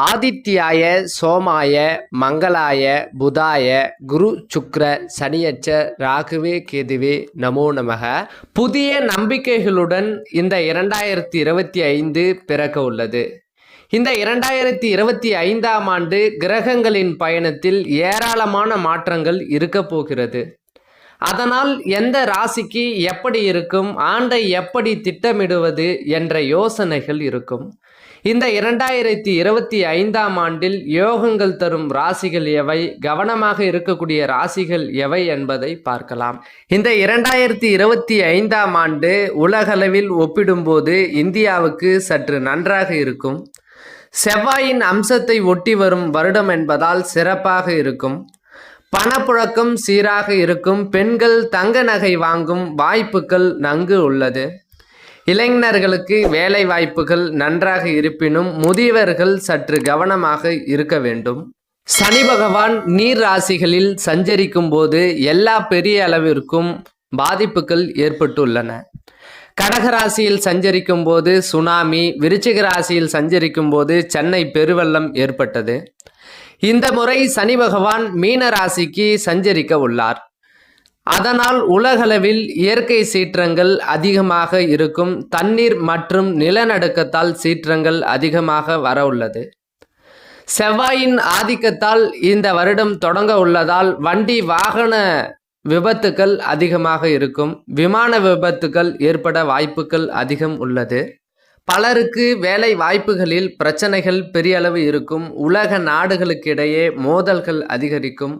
ஆதித்யாய சோமாய மங்களாய புதாய குரு சுக்ர சனியச்ச ராகுவே கேதுவே நமோ நமக. புதிய நம்பிக்கைகளுடன் இந்த 2025 பிறக்க உள்ளது. இந்த 2025ஆம் ஆண்டு கிரகங்களின் பயணத்தில் ஏராளமான மாற்றங்கள் இருக்க போகிறது. அதனால் எந்த ராசிக்கு எப்படி இருக்கும், ஆண்டை எப்படி திட்டமிடுவது என்ற யோசனைகள் இருக்கும். இந்த 2025ஆம் ஆண்டில் யோகங்கள் தரும் ராசிகள் எவை, கவனமாக இருக்கக்கூடிய ராசிகள் எவை என்பதை பார்க்கலாம். இந்த 2025ஆம் ஆண்டு உலகளவில் ஒப்பிடும்போது இந்தியாவுக்கு சற்று நன்றாக இருக்கும். செவ்வாயின் அம்சத்தை ஒட்டி வரும் வருடம் என்பதால் சிறப்பாக இருக்கும். பணப்புழக்கம் சீராக இருக்கும். பெண்கள் தங்க நகை வாங்கும் வாய்ப்புகள் நன்கு உள்ளது. இளைஞர்களுக்கு வேலை வாய்ப்புகள் நன்றாக இருப்பினும் முதியவர்கள் சற்று கவனமாக இருக்க வேண்டும். சனி பகவான் நீர் ராசிகளில் சஞ்சரிக்கும் போது எல்லா பெரிய அளவிற்கும் பாதிப்புகள் ஏற்பட்டுள்ளன. கடகராசியில் சஞ்சரிக்கும் போது சுனாமி, விருச்சிக ராசியில் சஞ்சரிக்கும் போது சென்னை பெருவெள்ளம் ஏற்பட்டது. இந்த முறை சனி பகவான் மீன ராசிக்கு சஞ்சரிக்க உள்ளார். அதனால் உலகளவில் இயற்கை சீற்றங்கள் அதிகமாக இருக்கும். தண்ணீர் மற்றும் நிலநடுக்கத்தால் சீற்றங்கள் அதிகமாக வர உள்ளது. செவ்வாயின் ஆதிக்கத்தால் இந்த வருடம் தொடங்க உள்ளதால் வண்டி வாகன விபத்துக்கள் அதிகமாக இருக்கும். விமான விபத்துக்கள் ஏற்பட வாய்ப்புகள் அதிகம் உள்ளது. பலருக்கு வேலை வாய்ப்புகளில் பிரச்சனைகள் பெரிய அளவு இருக்கும். உலக நாடுகளுக்கிடையே மோதல்கள் அதிகரிக்கும்.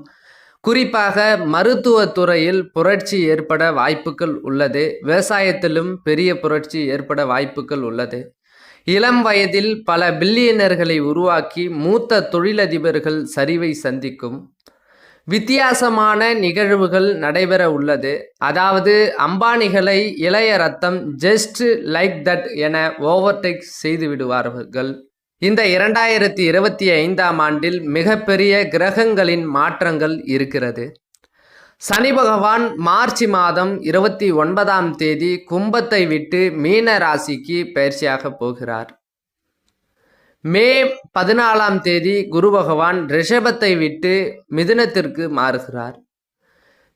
குறிப்பாக மருத்துவ துறையில் புரட்சி ஏற்பட வாய்ப்புகள் உள்ளது. விவசாயத்திலும் பெரிய புரட்சி ஏற்பட வாய்ப்புகள் உள்ளது. இளம் வயதில் பல பில்லியனர்களை உருவாக்கி மூத்த தொழிலதிபர்கள் சரிவை சந்திக்கும். வித்தியாசமான நிகழ்வுகள் நடைபெற உள்ளது. அதாவது அம்பானிகளை இளைய ரத்தம் ஜஸ்ட் லைக் தட் என ஓவர்டேக் செய்து விடுவார்கள். இந்த 2025ஆம் ஆண்டில் மிகப்பெரிய கிரகங்களின் மாற்றங்கள் இருக்கிறது. சனி பகவான் மார்ச் மாதம் 29ஆம் தேதி கும்பத்தை விட்டு மீன ராசிக்கு பயிற்சியாக போகிறார். மே 14ஆம் தேதி குரு பகவான் ரிஷபத்தை விட்டு மிதுனத்திற்கு மாறுகிறார்.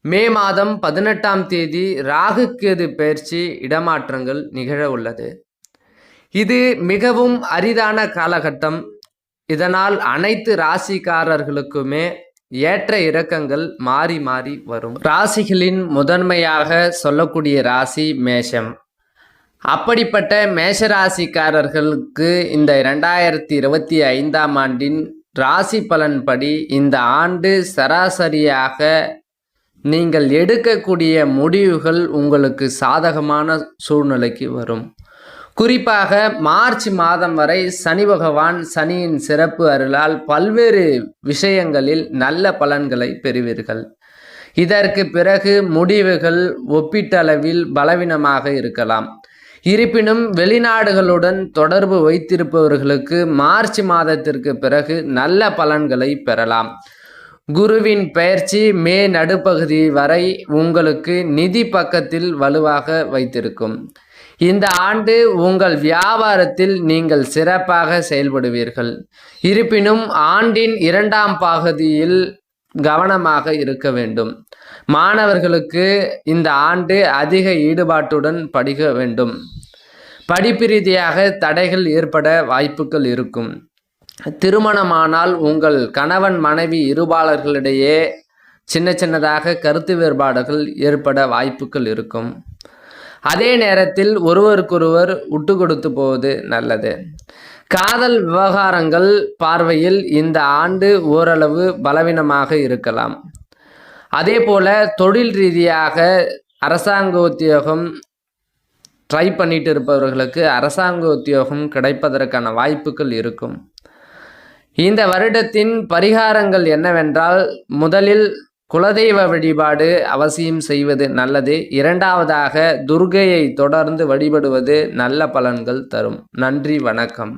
மே மாதம் 18ஆம் தேதி ராகு கேது பயிற்சி இடமாற்றங்கள் நிகழ உள்ளது. இது மிகவும் அரிதான காலகட்டம். இதனால் அனைத்து ராசிக்காரர்களுக்குமே ஏற்ற இறக்கங்கள் மாறி மாறி வரும். ராசிகளின் முதன்மையாக சொல்லக்கூடிய ராசி மேஷம். அப்படிப்பட்ட மேஷராசிக்காரர்களுக்கு இந்த 2025ஆம் ஆண்டின் ராசி பலன்படி இந்த ஆண்டு சராசரியாக நீங்கள் எடுக்கக்கூடிய முடிவுகள் உங்களுக்கு சாதகமான சூழ்நிலைக்கு வரும். குறிப்பாக மார்ச் மாதம் வரை சனி பகவான் சனியின் சிறப்பு அருளால் பல்வேறு விஷயங்களில் நல்ல பலன்களை பெறுவீர்கள். இதற்கு பிறகு முடிவுகள் ஒப்பீட்டளவில் பலவீனமாக இருக்கலாம். இருப்பினும் வெளிநாடுகளுடன் தொடர்பு வைத்திருப்பவர்களுக்கு மார்ச் மாதத்திற்கு பிறகு நல்ல பலன்களை பெறலாம். குருவின் பெயர்ச்சி மே நடுப்பகுதி வரை உங்களுக்கு நிதி பக்கத்தில் வலுவாக வைத்திருக்கும். இந்த ஆண்டு உங்கள் வியாபாரத்தில் நீங்கள் சிறப்பாக செயல்படுவீர்கள். இருப்பினும் ஆண்டின் 2ஆம் பகுதியில் கவனமாக இருக்க வேண்டும். மாணவர்களுக்கு இந்த ஆண்டு அதிக ஈடுபாட்டுடன் படிக்க வேண்டும். படிப்பு ரீதியாக தடைகள் ஏற்பட வாய்ப்புகள் இருக்கும். திருமணமானால் உங்கள் கணவன் மனைவி இருபாளர்களிடையே சின்னதாக கருத்து வேறுபாடுகள் ஏற்பட வாய்ப்புகள் இருக்கும். அதே நேரத்தில் ஒருவருக்கொருவர் விட்டு கொடுத்து போவது நல்லது. காதல் விவகாரங்கள் பார்வையில் இந்த ஆண்டு ஓரளவு பலவீனமாக இருக்கலாம். அதே போல தொழில் ரீதியாக அரசாங்க உத்தியோகம் ட்ரை பண்ணிட்டு இருப்பவர்களுக்கு அரசாங்க உத்தியோகம் கிடைப்பதற்கான வாய்ப்புகள் இருக்கும். இந்த வருடத்தின் பரிகாரங்கள் என்னவென்றால், முதலில் குலதெய்வ வழிபாடு அவசியம் செய்வது நல்லது. 2ஆவதாக துர்க்கையை தொடர்ந்து வழிபடுவது நல்ல பலன்கள் தரும். நன்றி, வணக்கம்.